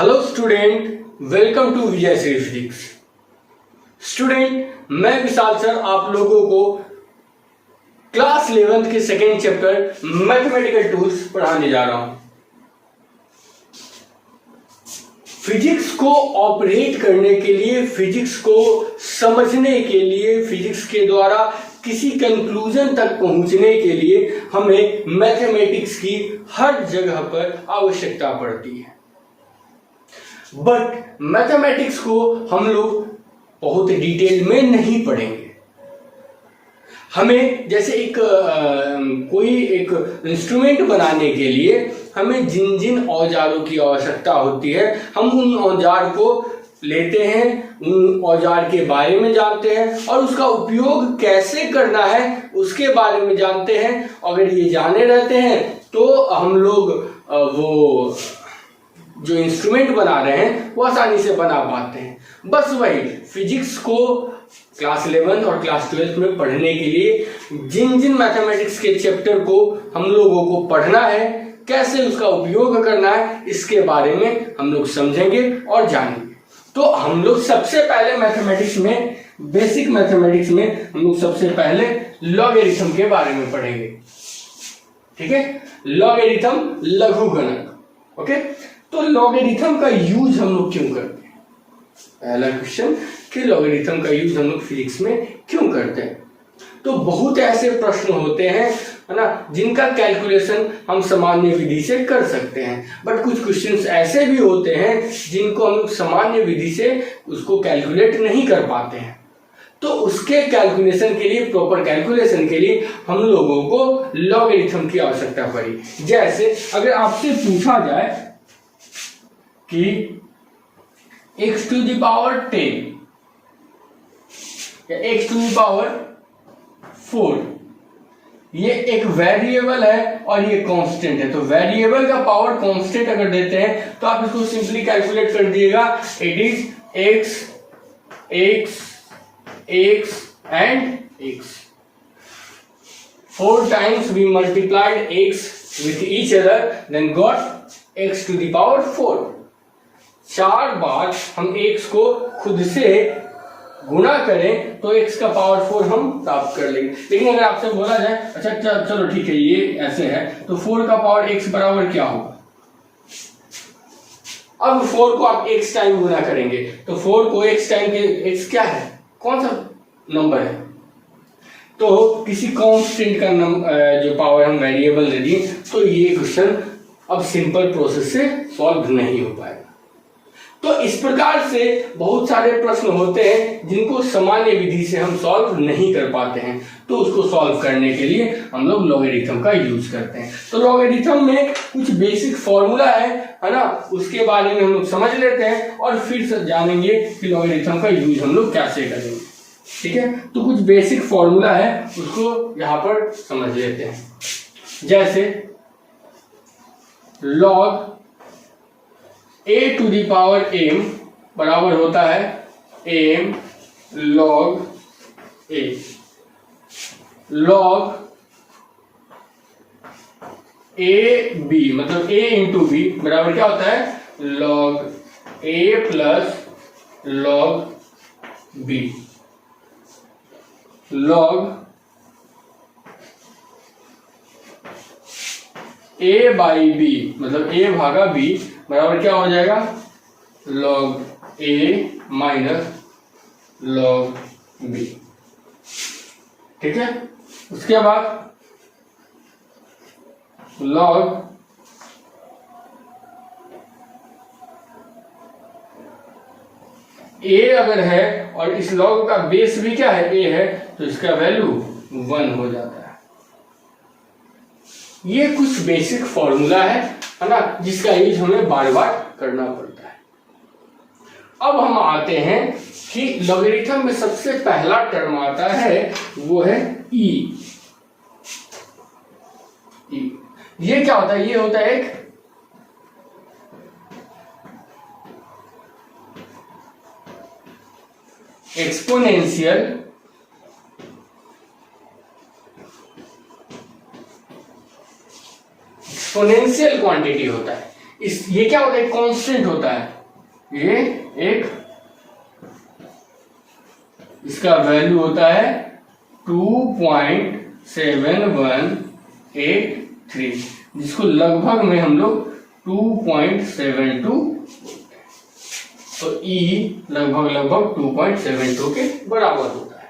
Hello student, welcome to Vijay Shri physics. Student, मैं Vishal sir आप लोगों को क्लास 11th के सेकेंड चैप्टर मैथमेटिकल टूल्स पढ़ाने जा रहा हूं। फिजिक्स को ऑपरेट करने के लिए, फिजिक्स को समझने के लिए, फिजिक्स के द्वारा किसी कंक्लूजन तक पहुंचने के लिए हमें मैथमेटिक्स की हर जगह पर आवश्यकता पड़ती है। बट मैथमेटिक्स को हम लोग बहुत डिटेल में नहीं पढ़ेंगे। हमें जैसे कोई एक इंस्ट्रूमेंट बनाने के लिए हमें जिन जिन औजारों की आवश्यकता होती है, हम उन औजार को लेते हैं, उन औजार के बारे में जानते हैं और उसका उपयोग कैसे करना है उसके बारे में जानते हैं। अगर ये जाने रहते हैं तो हम लोग वो जो इंस्ट्रूमेंट बना रहे हैं वो आसानी से बना पाते हैं। बस वही फिजिक्स को क्लास 11th और क्लास 12th में पढ़ने के लिए जिन जिन मैथमेटिक्स के चैप्टर को हम लोगों को पढ़ना है, कैसे उसका उपयोग करना है, इसके बारे में हम लोग समझेंगे और जानेंगे। तो हम लोग सबसे पहले मैथमेटिक्स में, बेसिक मैथमेटिक्स में हम लोग सबसे पहले लॉगरिथम के बारे में पढ़ेंगे। ठीक है, लॉगरिथम लघुगणक। ओके, तो लॉगरिथम का यूज हम लोग क्यों करते हैं? पहला क्वेश्चन कि लॉगरिथम का यूज हम लोग फिजिक्स में क्यों करते हैं? तो बहुत ऐसे प्रश्न होते हैं, है ना, जिनका कैलकुलेशन हम सामान्य विधि से कर सकते हैं, बट कुछ क्वेश्चंस ऐसे भी होते हैं जिनको हम सामान्य विधि से उसको कैलकुलेट नहीं कर पाते हैं। तो उसके कैलकुलेशन के लिए, प्रॉपर कैलकुलेशन के लिए हम लोगों को लॉगरिथम की आवश्यकता पड़ी। जैसे अगर आपसे पूछा जाए कि x टू द पावर 10 या x टू द पावर 4, ये एक वेरिएबल है और ये कांस्टेंट है। तो वेरिएबल का पावर कांस्टेंट अगर देते हैं तो आप इसको सिंपली कैलकुलेट कर दिएगा। It is x x x and x। 4 times we multiplied x with each other, then got x to the power 4। 4 बार हम x को खुद से गुणा करें तो x का पावर 4 हम प्राप्त कर लेंगे। लेकिन अगर आपसे बोला जाए अच्छा चलो ठीक है, ये ऐसे है, तो 4 का पावर x बराबर क्या होगा? अब 4 को आप x टाइम गुणा करेंगे तो 4 को x टाइम के x क्या है, कौन सा नंबर है? तो किसी कांस्टेंट का जो पावर हम वेरिएबल दे दिए, तो ये क्वेश्चन अब सिंपल प्रोसेस से सॉल्व नहीं हो पाएगा। तो इस प्रकार से बहुत सारे प्रश्न होते हैं जिनको सामान्य विधि से हम सॉल्व नहीं कर पाते हैं, तो उसको सॉल्व करने के लिए हम लोग लॉगरिथम का यूज करते हैं। तो लॉगरिथम में कुछ बेसिक फॉर्मूला है ना, उसके बारे में हम लोग समझ लेते हैं और फिर से जानेंगे कि लॉगरिथम का यूज हम लोग कैसे करेंगे। ठीक है, तो कुछ बेसिक फॉर्मूला है, उसको यहाँ पर समझ लेते हैं। जैसे log a to the power m बराबर होता है m log a। log a b मतलब a इंटू b बराबर क्या होता है? log a plus log b। log a by b मतलब a भागा b बराबर क्या हो जाएगा? log a minus log b। ठीक है, उसके बाद log a अगर है और इस log का बेस भी क्या है? a है, तो इसका वैल्यू 1 हो जाता है। ये कुछ बेसिक फॉर्मूला है ना, जिसका यूज हमें बार बार करना पड़ता है। अब हम आते हैं कि लॉगरिथम में सबसे पहला टर्म आता है, वो है e। ये क्या होता है? ये होता है एक एक्सपोनेंशियल क्वांटिटी होता है। ये क्या होता है, कांस्टेंट होता है, ये एक इसका वैल्यू होता है 2.7183, जिसको लगभग में हम लोग 2.72, तो E लगभग 2.72 के बराबर होता है।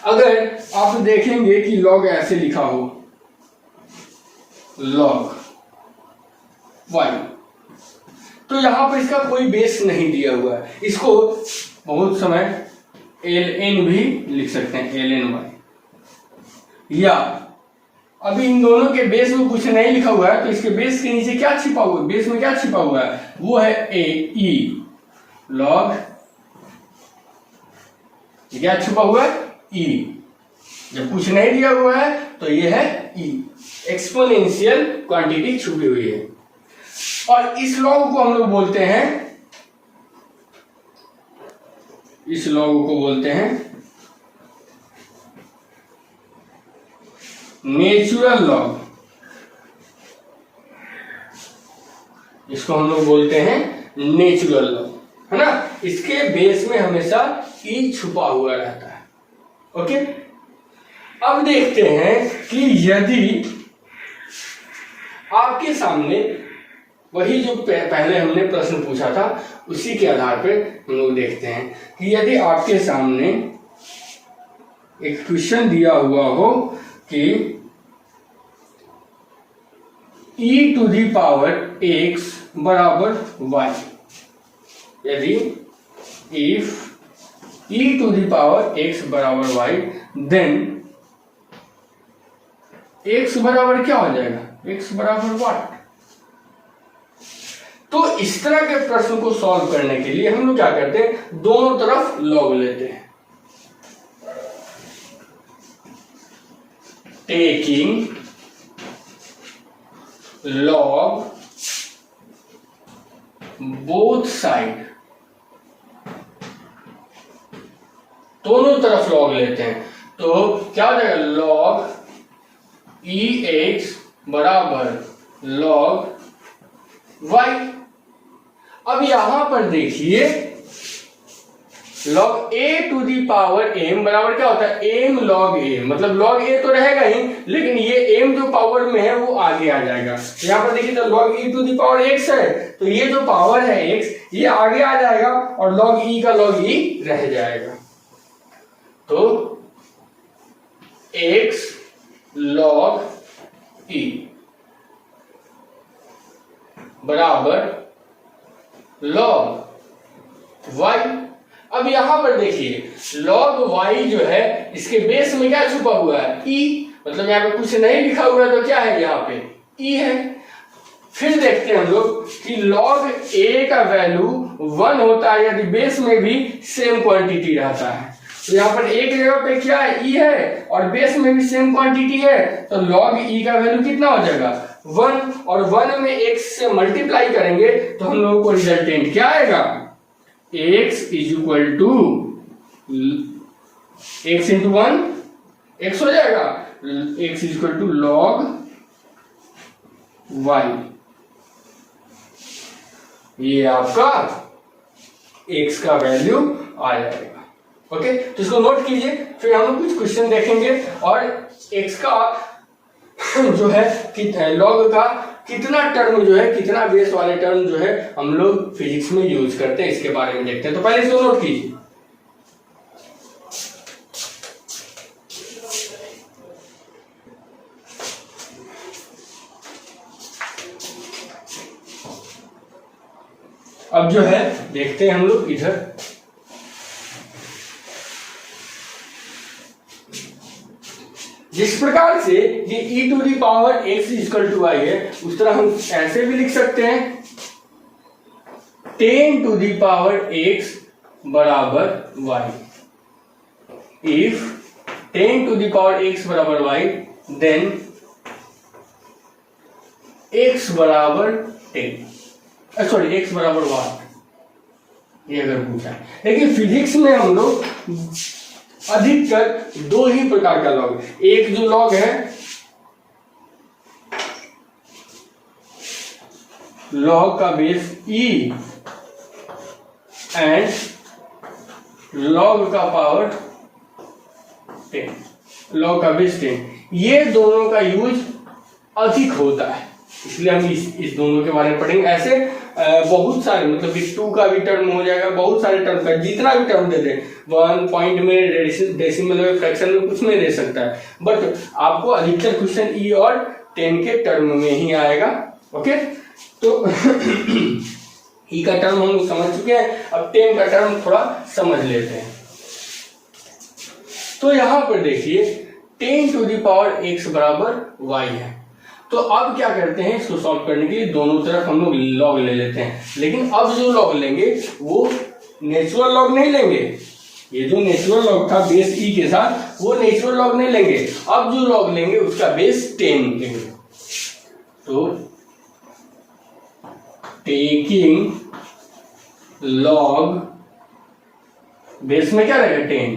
अगर आप देखेंगे कि लॉग ऐसे लिखा हो, लॉग y, तो यहां पर इसका कोई बेस नहीं दिया हुआ है, इसको बहुत समय ln भी लिख सकते हैं, ln y, या अभी इन दोनों के बेस में कुछ नहीं लिखा हुआ है, तो इसके बेस के नीचे क्या छिपा हुआ है, बेस में क्या छिपा हुआ है, वो है e log, क्या छुपा हुआ है, e, जब कुछ नहीं दिया हुआ है तो ये है e, एक्सपोनेंशियल क्वांटिटी छुपी हुई है। और इस लॉग को हम लोग बोलते हैं, इस लॉग को बोलते हैं नेचुरल लॉग, इसको हम लोग बोलते हैं नेचुरल लॉग, है ना। इसके बेस में हमेशा ई छुपा हुआ रहता है। ओके, अब देखते हैं कि यदि आपके सामने वही जो पहले हमने प्रश्न पूछा था, उसी के आधार पे हम लोग देखते हैं कि यदि आपके सामने एक क्वेश्चन दिया हुआ हो कि e to the power x बराबर y, यदि if e to the power x बराबर y, देन x बराबर क्या हो जाएगा, x बराबर what। तो इस तरह के प्रश्न को सॉल्व करने के लिए हम लोग क्या करते हैं, दोनों तरफ लॉग लेते हैं, टेकिंग log बोथ साइड, दोनों तरफ लॉग लेते हैं, तो क्या हो जाएगा, log ex बराबर log y। अब यहां पर देखिए log a to the power m बराबर क्या होता है, m log a, मतलब log a तो रहेगा ही, लेकिन ये m जो पावर में है वो आगे आ जाएगा। तो यहां पर देखिए तो log e to the power x है, तो ये जो पावर है x ये आगे आ जाएगा और log e का log e रह जाएगा। तो x log e बराबर log y। अब यहां पर देखिए log y जो है इसके बेस में क्या छुपा हुआ है, e, मतलब यहां पे कुछ नहीं लिखा हुआ है, तो क्या है यहाँ पे e है। फिर देखते हैं हम लोग कि log a का वैल्यू 1 होता है यदि बेस में भी सेम क्वांटिटी रहता है। तो यहाँ पर एक जगह पे क्या है, e है, और बेस में भी सेम क्वांटिटी है, तो log e का वैल्यू कितना हो जाएगा 1, और 1 में x से मल्टीप्लाई करेंगे तो हम लोगों को रिजल्टेंट क्या आएगा, x is equal to x into 1 x हो जाएगा, x is equal to log y। ये आपका x का वैल्यू आ जाएगा। ओके, तो इसको नोट कीजिए, फिर हम लोग कुछ क्वेश्चन देखेंगे और x का जो है log का कितना टर्म जो है, कितना बेस वाले टर्म जो है हम लोग फिजिक्स में यूज करते हैं, इसके बारे में देखते हैं। तो पहले इसको नोट कीजिए। अब जो है देखते हैं हम लोग इधर, जिस प्रकार से ये e to the power x equal to y है, उस तरह हम ऐसे भी लिख सकते हैं 10 टू दी पावर x बराबर y। If 10 to the power x बराबर y, देन x बराबर 10, सॉरी x बराबर 1, ये अगर पूछा है। लेकिन फिजिक्स में हम लोग अधिकतर दो ही प्रकार का लॉग, एक जो लॉग है log का बेस e एंड log का पावर 10, log का बेस 10, ये दोनों का यूज अधिक होता है, इसलिए हम इस दोनों के बारे में पढ़ेंगे। ऐसे बहुत सारे, मतलब 2 का भी टर्म हो जाएगा, बहुत सारे टर्म का, जितना भी टर्म दे दें, 1 पॉइंट में, डेसिमल में, फ्रैक्शन में, कुछ में दे सकता है, बट आपको अधिकतर क्वेश्चन ई और 10 के टर्म में ही आएगा। ओके, तो ई का टर्म हम लोग समझ चुके हैं, अब 10 का टर्म थोड़ा समझ लेते हैं। तो यहां पर देखिए 10 टू द पावर x बराबर y है, तो अब क्या करते हैं, इसको सॉल्व करने के लिए दोनों तरफ हम लोग लॉग ले लेते हैं, लेकिन अब जो लॉग लेंगे वो नेचुरल लॉग नहीं लेंगे, ये जो नेचुरल लॉग था बेस ई के साथ, वो नेचुरल लॉग नहीं लेंगे, अब जो लॉग लेंगे उसका बेस 10 लेंगे। तो टेकिंग लॉग, बेस में क्या रहेगा 10,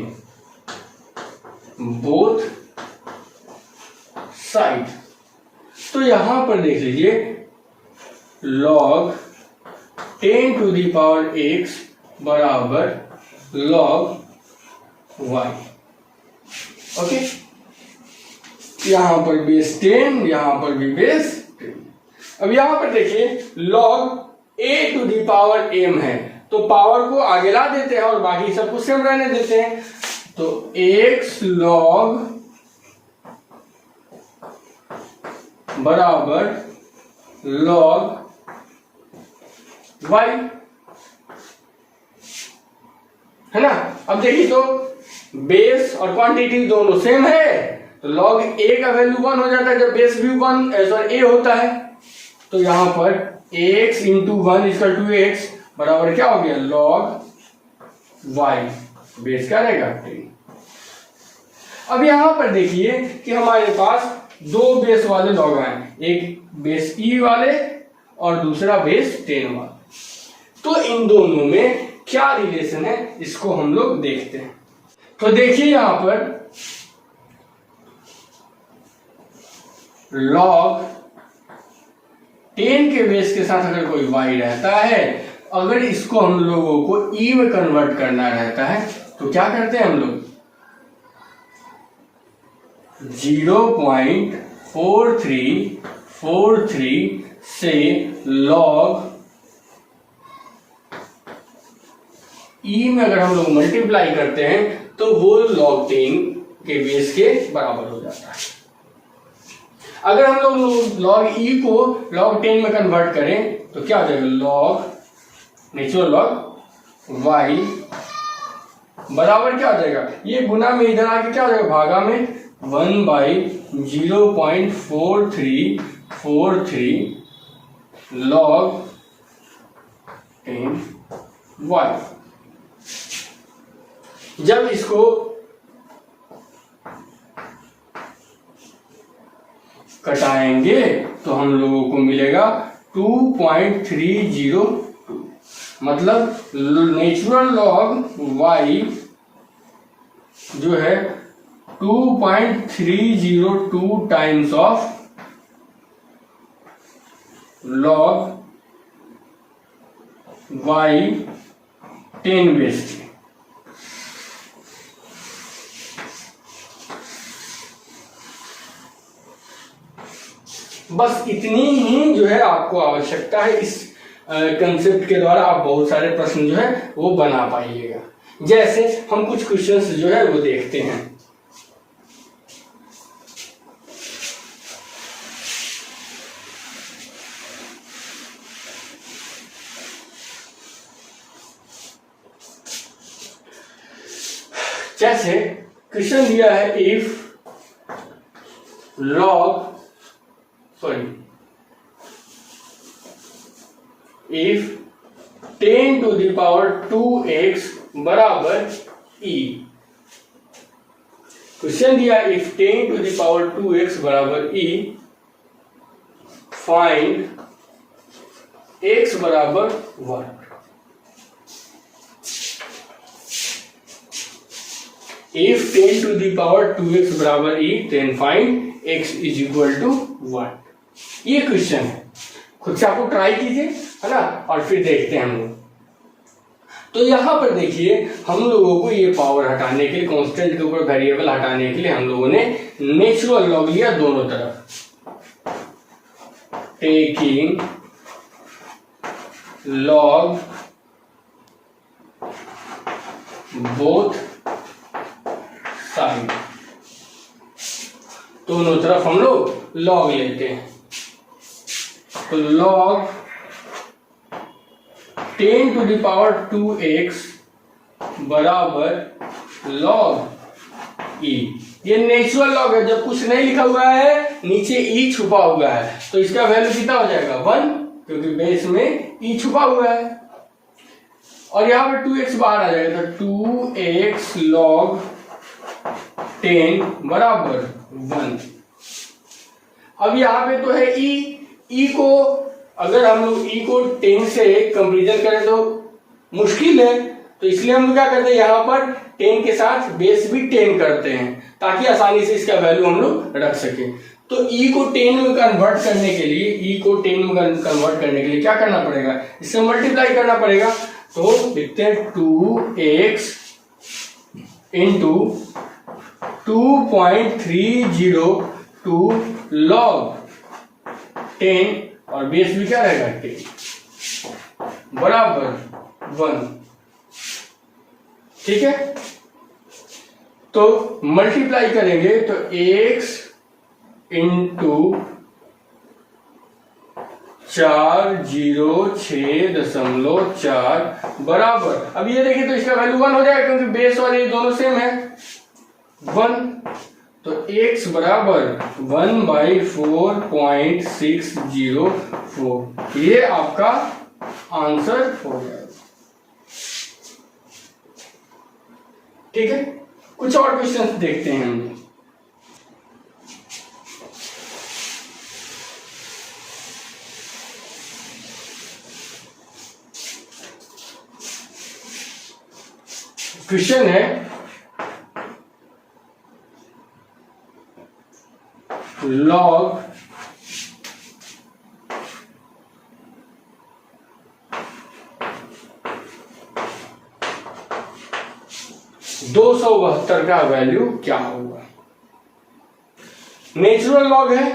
बोथ साइड, तो यहां पर देख लीजिए log 10 to the power x बराबर log y। ओके, यहां पर बेस 10, यहां पर भी बेस 10। अब यहां पर देखिए log a to the power m है, तो पावर को आगे ला देते हैं और बाकी सब कुछ सेम रहने देते हैं, तो x log बराबर log y, है ना। अब देखिए तो बेस और क्वांटिटी दोनों सेम है, तो log a का वैल्यू 1 हो जाता है जब बेस भी 1 a होता है, तो यहां पर x into 1 equal to x बराबर क्या हो गया log y, बेस क्या रहेगा 10। अब यहां पर देखिए कि हमारे पास दो बेस वाले लॉग हैं, एक बेस ई वाले और दूसरा बेस 10 वाला, तो इन दोनों में क्या रिलेशन है इसको हम लोग देखते हैं। तो देखिए यहां पर log 10 के बेस के साथ अगर कोई y रहता है, अगर इसको हम लोगों को ई में कन्वर्ट करना रहता है, तो क्या करते हैं हम लोग 0.4343 से log ई में अगर हम लोग मल्टीप्लाई करते हैं तो वो log 10 के बेस के बराबर हो जाता है। अगर हम लोग log ई को log 10 में कन्वर्ट करें तो क्या हो जाएगा log नेचुरल log y बराबर क्या हो जाएगा, ये गुना में इधर आके क्या हो जाएगा भागा में 1/0.4343 log 10y। जब इसको कटाएंगे तो हम लोगों को मिलेगा 2.302, मतलब नेचुरल लॉग y जो है 2.302 times of log y 10 base. बस इतनी ही जो है आपको आवश्यकता है, इस कंसेप्ट के द्वारा आप बहुत सारे प्रश्न जो है वो बना पाइएगा। जैसे हम कुछ क्वेश्चंस जो है वो देखते हैं। जैसे क्वेश्चन दिया है if if 10 to the power 2x बराबर e। क्वेश्चन दिया if 10 to the power 2x बराबर e, फाइंड x बराबर 1। if 10 to the power 2x बराबर e, then find x is equal to 1। ये क्वेश्चन है। खुद से आपको ट्राई कीजिए, है ना, और फिर देखते हैं हम लोग। तो यहाँ पर देखिए हम लोगों को ये पावर हटाने के लिए, कांस्टेंट के ऊपर वेरिएबल हटाने के लिए हम लोगों ने नेचुरल लॉग लिया दोनों तरफ। टेकिंग लॉग बोथ साइड, दोनों तरफ हम लोग लॉग लेते हैं। तो log 10 to the power 2x बराबर लॉग e। ये नेचुरल लॉग है, जब कुछ नहीं लिखा हुआ है नीचे e छुपा हुआ है तो इसका वैल्यू कितना हो जाएगा 1, क्योंकि बेस में e छुपा हुआ है। और यहां पर 2x बाहर आ जाएगा तो 2x log 10 बराबर 1। अब यहां पे तो है e को, अगर हम लोग e को 10 से कंपेरिजन करें तो मुश्किल है, तो इसलिए हम क्या करते हैं यहाँ पर 10 के साथ बेस भी 10 करते हैं ताकि आसानी से इसका वैल्यू हम लोग रख सकें। तो e को 10 में कन्वर्ट करने के लिए, e को 10 में कन्वर्ट करने के लिए क्या करना पड़ेगा, इससे मल्टीप्लाई करना पड़ेगा। तो लिखते हैं 2x इंटू 2.302 log 10 और बेस भी क्या रहेगा 10 बराबर 1। ठीक है, तो मल्टीप्लाई करेंगे तो x इंटू 406.4 बराबर, अब ये देखिए तो इसका वैल्यू 1 हो जाएगा क्योंकि बेस और ये दोनों सेम है 1। तो x बराबर 1/4.604, ये आपका आंसर हो गया। ठीक है, कुछ और क्वेश्चंस देखते हैं हम। क्वेश्चन है लॉग 272 का वैल्यू क्या होगा। नेचुरल लॉग है,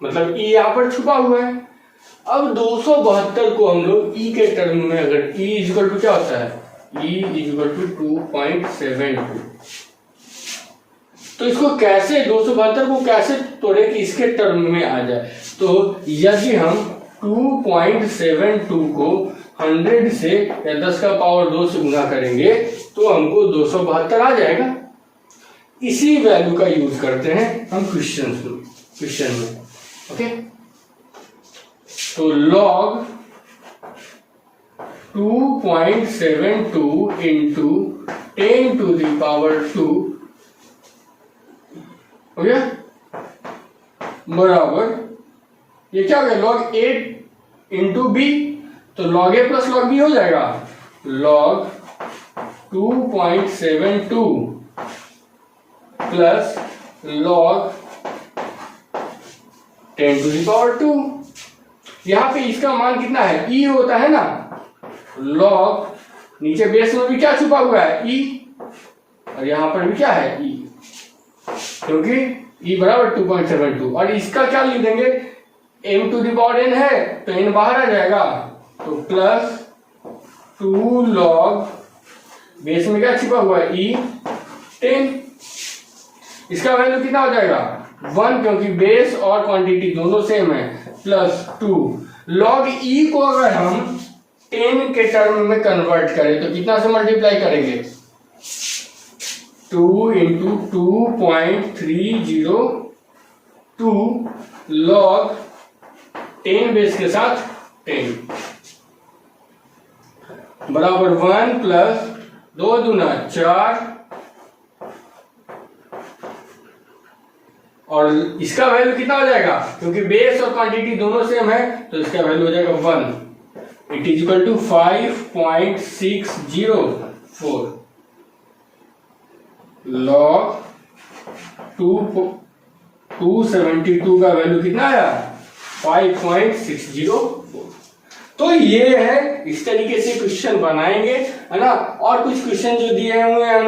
मतलब e यहां पर छुपा हुआ है। अब 272 को हम लोग e के टर्म में, अगर e इक्वल टू क्या होता है, e इक्वल टू 2.72, तो इसको कैसे 272 को कैसे तोड़े कि इसके टर्म में आ जाए। तो यदि हम 2.72 को 100 से या 10 का पावर 2 से गुना करेंगे तो हमको 272 आ जाएगा। इसी वैल्यू का यूज करते हैं हम क्वेश्चन में। ओके, तो log 2.72 into 10 to the power 2 हो गया बराबर, ये क्या हो गया लॉग 8 इंटू बी, तो log A plus log B हो जाएगा। Log 2.72 plus log 10 to the power 2। यहां पे इसका मान कितना है, e होता है ना, लॉग नीचे बेस में भी क्या छुपा हुआ है e, और यहां पर भी क्या है e, क्योंकि e बराबर 2.72, और इसका क्या लिख देंगे m to the power n है तो n बाहर आ जाएगा, तो प्लस 2 लॉग बेस में क्या छिपा हुआ है e 10, इसका वैल्यू कितना हो जाएगा 1 क्योंकि बेस और क्वांटिटी दोनों सेम है, प्लस 2 लॉग e को अगर हम 10 के टर्म में कन्वर्ट करें तो कितना से मल्टीप्लाई करेंगे, 2 इंटू 2.302 लॉग 10 बेस के साथ 10 बराबर 1 प्लस 2 दूना 4, और इसका वैल्यू कितना हो जाएगा क्योंकि बेस और क्वांटिटी दोनों सेम है तो इसका वैल्यू हो जाएगा 1। It is equal to 5.604 log 272 का वैल्यू कितना आया 5.604। तो ये है, इस तरीके से क्वेश्चन बनाएंगे, है ना। और कुछ क्वेश्चन जो दिए हुए हैं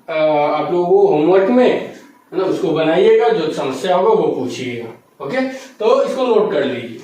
आप लोगों को होमवर्क में, है ना, उसको बनाइएगा, जो समस्या होगा वो पूछिएगा। ओके, तो इसको नोट कर लीजिए।